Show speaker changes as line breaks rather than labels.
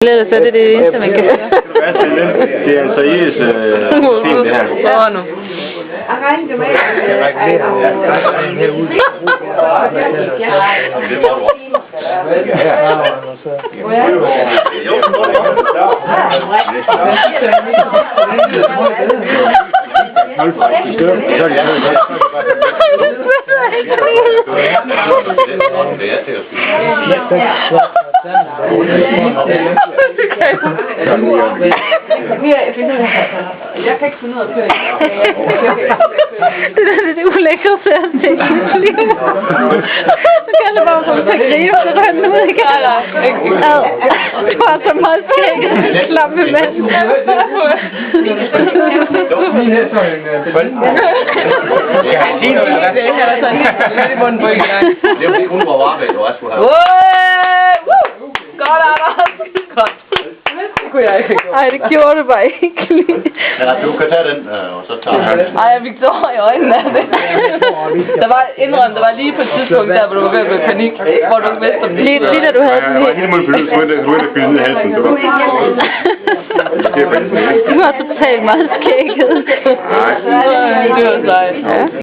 Så det er det eneste, man kan gøre.
Det er en seriøs film, det her.
Åh, nu.
Jeg kan ikke finde ud af det.
Det der er det ulækre sæt. Så kan det bare få til at grine, så rønner ud igen. Du har så meget skægget. Slap med mand.
Det er jo ikke kun hvor arbejde, du også skulle have.
Godt, Anders. Godt. Det kunne jeg ikke have gjort.
Ej, det gjorde det bare ikke lige.
Ja, du kan tage den, og så tager han.
Ej, jeg fik tårer i øjnene af det. Der var lige på et tidspunkt der, hvor du var ved at blive panik, hvor du ikke vidste om det.
Lige da du havde den
helt. Jeg var helt mål følelse, du er ikke ned i halsen.
Du har totalt meget skægget.
Det var sejt.
Ja.